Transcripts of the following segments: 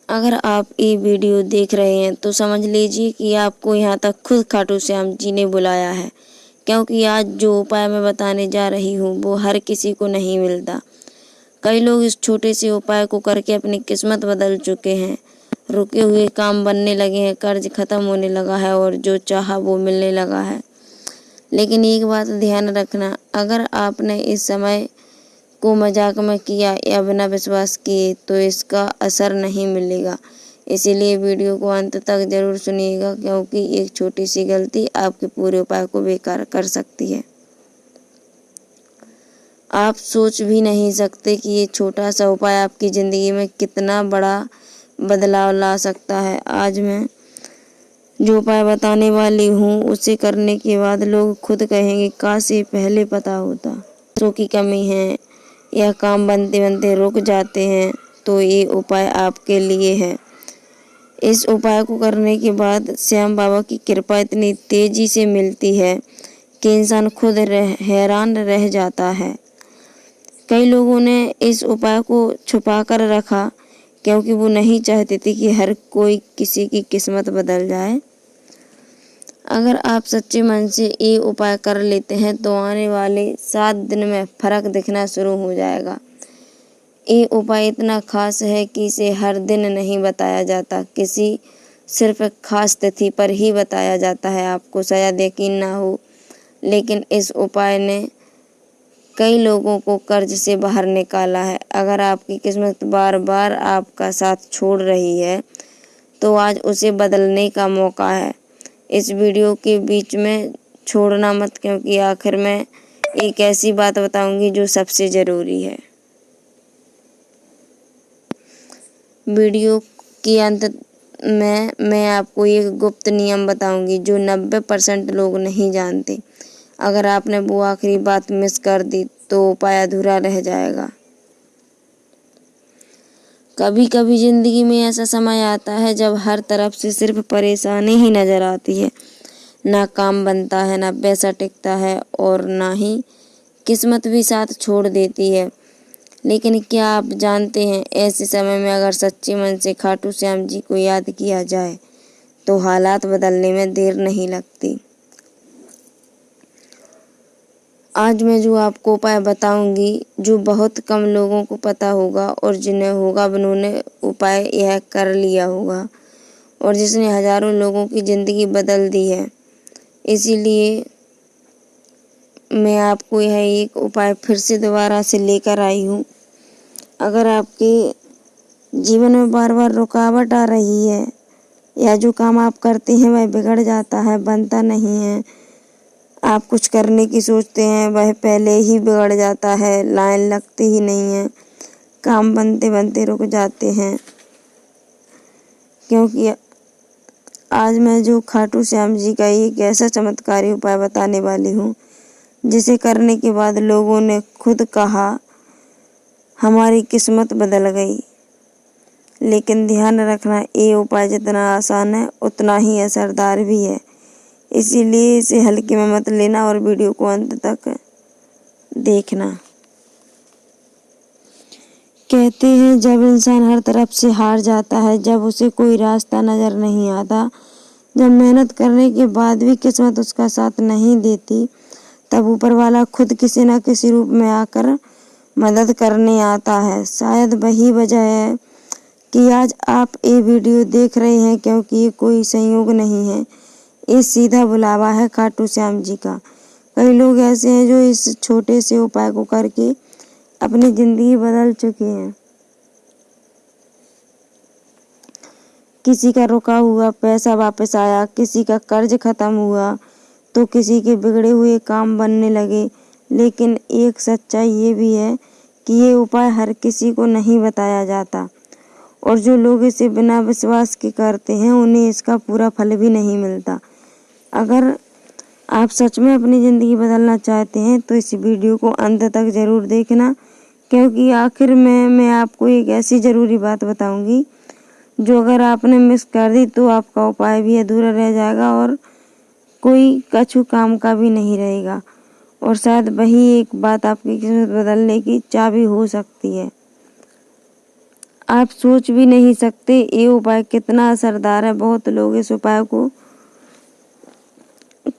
अगर आप ये वीडियो देख रहे हैं तो समझ लीजिए कि आपको यहाँ तक खुद खाटू श्याम जी ने बुलाया है, क्योंकि आज जो उपाय मैं बताने जा रही हूँ वो हर किसी को नहीं मिलता। कई लोग इस छोटे से उपाय को करके अपनी किस्मत बदल चुके हैं। रुके हुए काम बनने लगे हैं, कर्ज खत्म होने लगा है और जो चाहा वो मिलने लगा है। लेकिन एक बात ध्यान रखना, अगर आपने इस समय को मजाक में किया या बिना विश्वास किए तो इसका असर नहीं मिलेगा। इसीलिए वीडियो को अंत तक जरूर सुनिएगा, क्योंकि एक छोटी सी गलती आपके पूरे उपाय को बेकार कर सकती है। आप सोच भी नहीं सकते कि ये छोटा सा उपाय आपकी ज़िंदगी में कितना बड़ा बदलाव ला सकता है। आज मैं जो उपाय बताने वाली हूँ उसे करने के बाद लोग खुद कहेंगे, काश ये पहले पता होता। पैसों की कमी है या काम बनते बनते रुक जाते हैं तो ये उपाय आपके लिए है। इस उपाय को करने के बाद श्याम बाबा की कृपा इतनी तेजी से मिलती है कि इंसान खुद हैरान रह जाता है। कई लोगों ने इस उपाय को छुपा कर रखा, क्योंकि वो नहीं चाहते थे कि हर कोई किसी की किस्मत बदल जाए। अगर आप सच्चे मन से ये उपाय कर लेते हैं तो आने वाले 7 दिन में फर्क दिखना शुरू हो जाएगा। ये उपाय इतना खास है कि इसे हर दिन नहीं बताया जाता, किसी सिर्फ खास तिथि पर ही बताया जाता है। आपको शायद यकीन ना हो, लेकिन इस उपाय ने कई लोगों को कर्ज से बाहर निकाला है। अगर आपकी किस्मत बार बार आपका साथ छोड़ रही है तो आज उसे बदलने का मौका है। इस वीडियो के बीच में छोड़ना मत, क्योंकि आखिर में एक ऐसी बात बताऊंगी जो सबसे ज़रूरी है। वीडियो के अंत में मैं आपको एक गुप्त नियम बताऊंगी जो 90% लोग नहीं जानते। अगर आपने वो आखिरी बात मिस कर दी तो उपाय अधूरा रह जाएगा। कभी कभी ज़िंदगी में ऐसा समय आता है जब हर तरफ से सिर्फ परेशानी ही नज़र आती है। ना काम बनता है, ना पैसा टिकता है और ना ही किस्मत भी साथ छोड़ देती है। लेकिन क्या आप जानते हैं, ऐसे समय में अगर सच्चे मन से खाटू श्याम जी को याद किया जाए तो हालात बदलने में देर नहीं लगती। आज मैं जो आपको उपाय बताऊंगी जो बहुत कम लोगों को पता होगा, और जिन्हें होगा उन्होंने उपाय यह कर लिया होगा और जिसने हजारों लोगों की ज़िंदगी बदल दी है। इसीलिए मैं आपको यह एक उपाय फिर से दोबारा से लेकर आई हूँ। अगर आपके जीवन में बार बार रुकावट आ रही है या जो काम आप करते हैं वह बिगड़ जाता है, बनता नहीं है, आप कुछ करने की सोचते हैं वह पहले ही बिगड़ जाता है, लाइन लगती ही नहीं है, काम बनते बनते रुक जाते हैं, क्योंकि आज मैं जो खाटू श्याम जी का एक ऐसा चमत्कारी उपाय बताने वाली हूँ जिसे करने के बाद लोगों ने खुद कहा, हमारी किस्मत बदल गई। लेकिन ध्यान रखना, ये उपाय जितना आसान है उतना ही असरदार भी है। इसीलिए इसे हल्के में मत लेना और वीडियो को अंत तक देखना। कहते हैं जब इंसान हर तरफ से हार जाता है, जब उसे कोई रास्ता नजर नहीं आता, जब मेहनत करने के बाद भी किस्मत उसका साथ नहीं देती, तब ऊपर वाला खुद किसी न किसी रूप में आकर मदद करने आता है। शायद वही वजह है कि आज आप ये वीडियो देख रहे हैं, क्योंकि ये कोई संयोग नहीं है, ये सीधा बुलावा है खाटू श्याम जी का। कई लोग ऐसे हैं जो इस छोटे से उपाय को करके अपनी ज़िंदगी बदल चुके हैं। किसी का रुका हुआ पैसा वापस आया, किसी का कर्ज खत्म हुआ, तो किसी के बिगड़े हुए काम बनने लगे। लेकिन एक सच्चाई ये भी है कि ये उपाय हर किसी को नहीं बताया जाता, और जो लोग इसे बिना विश्वास के करते हैं उन्हें इसका पूरा फल भी नहीं मिलता। अगर आप सच में अपनी ज़िंदगी बदलना चाहते हैं तो इस वीडियो को अंत तक ज़रूर देखना, क्योंकि आखिर में मैं आपको एक ऐसी ज़रूरी बात बताऊंगी जो अगर आपने मिस कर दी तो आपका उपाय भी अधूरा रह जाएगा और कोई कछु काम का भी नहीं रहेगा, और शायद वही एक बात आपकी किस्मत बदलने की चाबी हो सकती है। आप सोच भी नहीं सकते ये उपाय कितना असरदार है। बहुत लोग इस उपाय को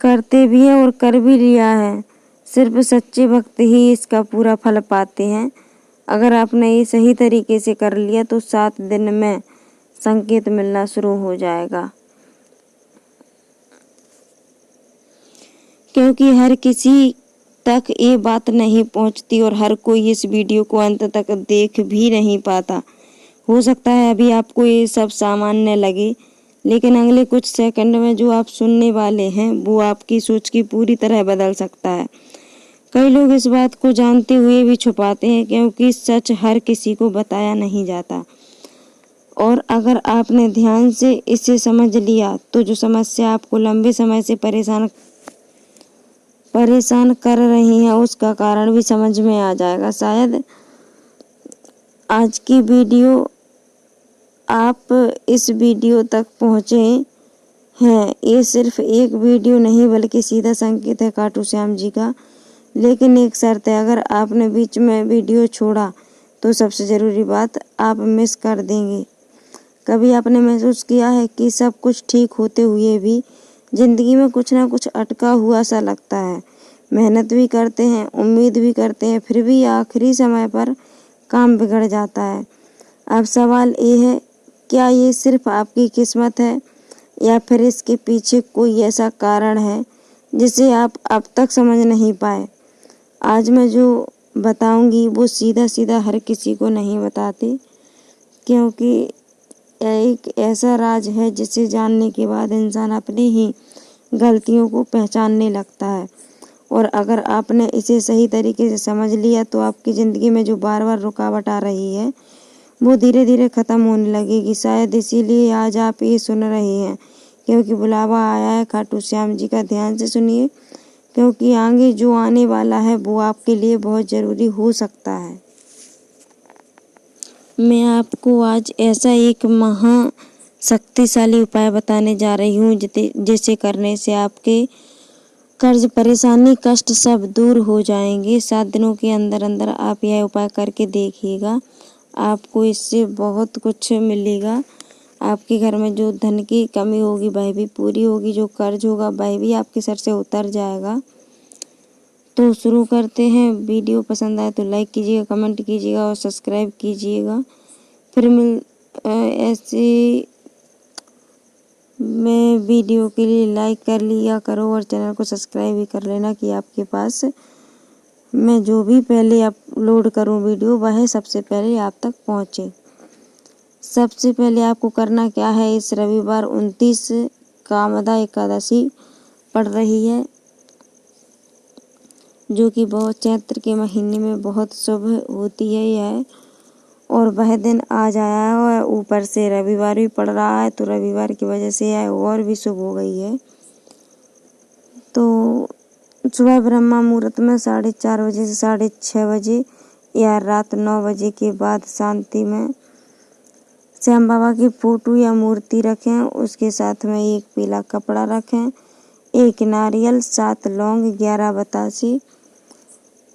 करते भी हैं और कर भी लिया है। सिर्फ सच्चे भक्त ही इसका पूरा फल पाते हैं। अगर आपने ये सही तरीके से कर लिया तो 7 दिन में संकेत मिलना शुरू हो जाएगा। क्योंकि हर किसी तक ये बात नहीं पहुंचती और हर कोई इस वीडियो को अंत तक देख भी नहीं पाता। हो सकता है अभी आपको ये सब सामान्य लगे, लेकिन अगले कुछ सेकंड में जो आप सुनने वाले हैं वो आपकी सोच की पूरी तरह बदल सकता है। कई लोग इस बात को जानते हुए भी छुपाते हैं, क्योंकि सच हर किसी को बताया नहीं जाता। और अगर आपने ध्यान से इसे समझ लिया तो जो समस्या आपको लंबे समय से परेशान कर रही है उसका कारण भी समझ में आ जाएगा। शायद आज की वीडियो आप इस वीडियो तक पहुँचे हैं, ये सिर्फ एक वीडियो नहीं बल्कि सीधा संकेत है खाटू श्याम जी का। लेकिन एक शर्त है, अगर आपने बीच में वीडियो छोड़ा तो सबसे ज़रूरी बात आप मिस कर देंगे। कभी आपने महसूस किया है कि सब कुछ ठीक होते हुए भी ज़िंदगी में कुछ ना कुछ अटका हुआ सा लगता है? मेहनत भी करते हैं, उम्मीद भी करते हैं, फिर भी आखिरी समय पर काम बिगड़ जाता है। अब सवाल ये है, क्या ये सिर्फ आपकी किस्मत है या फिर इसके पीछे कोई ऐसा कारण है जिसे आप अब तक समझ नहीं पाए? आज मैं जो बताऊंगी वो सीधा सीधा हर किसी को नहीं बताती, क्योंकि एक ऐसा राज है जिसे जानने के बाद इंसान अपनी ही गलतियों को पहचानने लगता है। और अगर आपने इसे सही तरीके से समझ लिया तो आपकी ज़िंदगी में जो बार बार रुकावट आ रही है वो धीरे धीरे ख़त्म होने लगेगी। शायद इसीलिए आज आप ये सुन रहे हैं, क्योंकि बुलावा आया है खाटू श्याम जी का। ध्यान से सुनिए, क्योंकि आगे जो आने वाला है वो आपके लिए बहुत ज़रूरी हो सकता है। मैं आपको आज ऐसा एक शक्तिशाली उपाय बताने जा रही हूँ जिसे करने से आपके कर्ज, परेशानी, कष्ट सब दूर हो जाएंगे। 7 दिनों के अंदर अंदर आप यह उपाय करके देखिएगा, आपको इससे बहुत कुछ मिलेगा। आपके घर में जो धन की कमी होगी वह भी पूरी होगी, जो कर्ज होगा वह भी आपके सर से उतर जाएगा। तो शुरू करते हैं। वीडियो पसंद आए तो लाइक कीजिएगा, कमेंट कीजिएगा और सब्सक्राइब कीजिएगा। फिर ऐसी मैं वीडियो के लिए लाइक कर लिया करो और चैनल को सब्सक्राइब भी कर लेना, कि आपके पास मैं जो भी पहले अपलोड करूं वीडियो वह सबसे पहले आप तक पहुंचे। सबसे पहले आपको करना क्या है, इस रविवार 29 कामदा एकादशी पड़ रही है, जो कि बहुत चैत्र के महीने में बहुत शुभ होती है यह, और वह दिन आ जाया है और ऊपर से रविवार भी पड़ रहा है, तो रविवार की वजह से यह और भी शुभ हो गई है। तो सुबह ब्रह्मा मुहूर्त में 4:30 बजे से 6:30 बजे या रात 9 बजे के बाद शांति में श्याम बाबा की फोटो या मूर्ति रखें। उसके साथ में एक पीला कपड़ा रखें, 1 नारियल, 7 लौंग, 11 बतासे,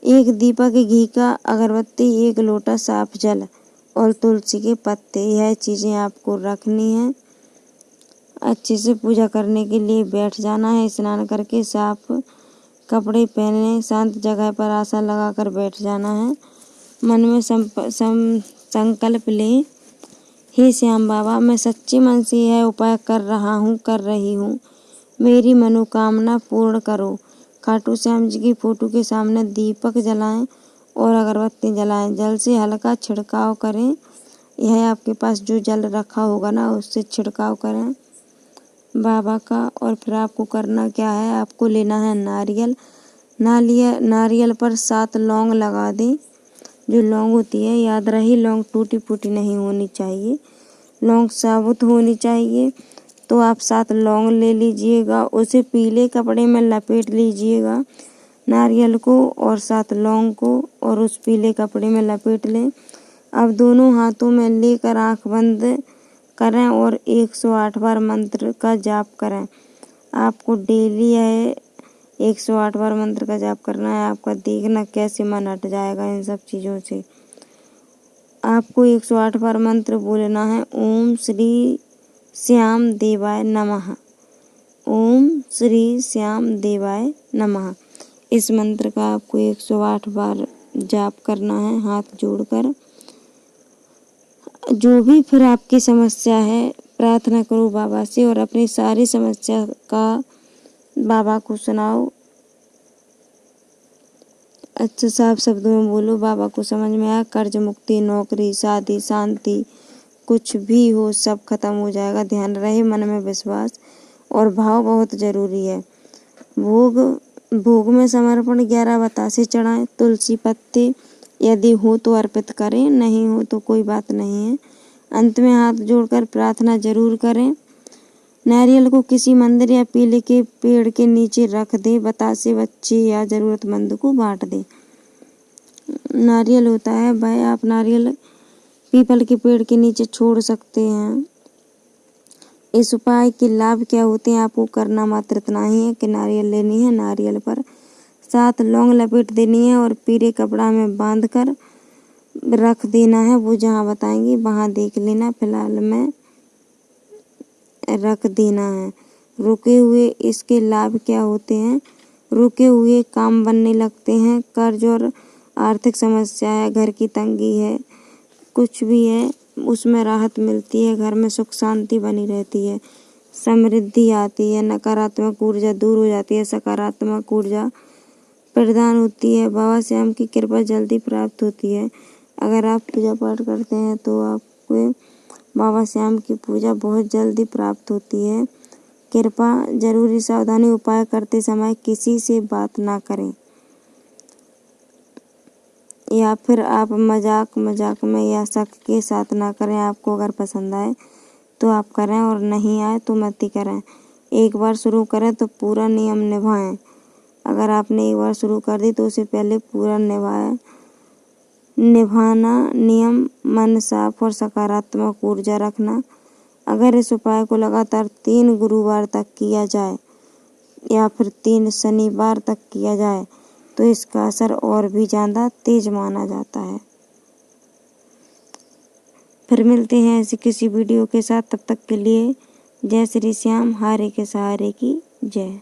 1 दीपक घी का अगरबत्ती, 1 लोटा साफ जल और तुलसी के पत्ते। यह चीज़ें आपको रखनी है। अच्छे से पूजा करने के लिए बैठ जाना है। स्नान करके साफ कपड़े पहने शांत जगह पर आसन लगाकर बैठ जाना है। मन में संकल्प लें, हे श्याम बाबा, मैं सच्चे मन से यह उपाय कर रही हूँ, मेरी मनोकामना पूर्ण करो। खाटू श्याम जी की फोटो के सामने दीपक जलाएं और अगरबत्ती जलाएं। जल से हल्का छिड़काव करें। यह आपके पास जो जल रखा होगा ना उससे छिड़काव करें बाबा का। और फिर आपको करना क्या है, आपको लेना है नारियल पर 7 लौंग लगा दें। जो लौंग होती है, याद रहे, लौंग टूटी फूटी नहीं होनी चाहिए, लौंग साबुत होनी चाहिए। तो आप 7 लौंग ले लीजिएगा, उसे पीले कपड़े में लपेट लीजिएगा, नारियल को और 7 लौंग को, और उस पीले कपड़े में लपेट लें। अब दोनों हाथों में लेकर आंख बंद करें और 108 बार मंत्र का जाप करें। आपको डेली यह 108 बार मंत्र का जाप करना है। आपका देखना कैसे मन हट जाएगा इन सब चीज़ों से। आपको 108 बार मंत्र बोलना है, ओम श्री श्याम देवाय नमः। ओम श्री श्याम देवाय नमः। इस मंत्र का आपको 108 बार जाप करना है हाथ जोड़कर। जो भी फिर आपकी समस्या है, प्रार्थना करो बाबा से और अपनी सारी समस्या का बाबा को सुनाओ। अच्छे साफ शब्दों में बोलो, बाबा को समझ में आया। कर्ज मुक्ति, नौकरी, शादी, शांति, कुछ भी हो सब खत्म हो जाएगा। ध्यान रहे, मन में विश्वास और भाव बहुत जरूरी है। भोग में समर्पण 11 बतासे चढ़ाएं। तुलसी पत्ते यदि हो तो अर्पित करें, नहीं हो तो कोई बात नहीं है। अंत में हाथ जोड़कर प्रार्थना जरूर करें। नारियल को किसी मंदिर या पीले के पेड़ के नीचे रख दे। बतासे बच्चे या जरूरतमंद को बांट दे। नारियल होता है भाई, आप नारियल पीपल के पेड़ के नीचे छोड़ सकते हैं। इस उपाय के लाभ क्या होते हैं, आपको करना मात्र इतना ही है कि नारियल लेनी है, नारियल पर 7 लौंग लपेट देनी है और पीले कपड़ा में बांध कर रख देना है। वो जहाँ बताएंगे वहाँ देख लेना, फिलहाल में रख देना है। रुके हुए इसके लाभ क्या होते हैं, रुके हुए काम बनने लगते हैं। कर्ज और आर्थिक समस्या है, घर की तंगी है, कुछ भी है उसमें राहत मिलती है। घर में सुख शांति बनी रहती है, समृद्धि आती है, नकारात्मक ऊर्जा दूर हो जाती है, सकारात्मक ऊर्जा प्रदान होती है। बाबा श्याम की कृपा जल्दी प्राप्त होती है। अगर आप पूजा पाठ करते हैं तो आपको बाबा श्याम की पूजा बहुत जल्दी प्राप्त होती है। कृपा जरूरी सावधानी, उपाय करते समय किसी से बात ना करें, या फिर आप मजाक में या शक के साथ ना करें। आपको अगर पसंद आए तो आप करें और नहीं आए तो मत ही करें। एक बार शुरू करें तो पूरा नियम निभाएं। अगर आपने एक बार शुरू कर दी तो उसे पहले पूरा निभाना। नियम, मन साफ और सकारात्मक ऊर्जा रखना। अगर इस उपाय को लगातार 3 गुरुवार तक किया जाए या फिर 3 शनिवार तक किया जाए तो इसका असर और भी ज़्यादा तेज माना जाता है। फिर मिलते हैं ऐसी किसी वीडियो के साथ, तब तक के लिए जय श्री श्याम। हारे के सहारे की जय।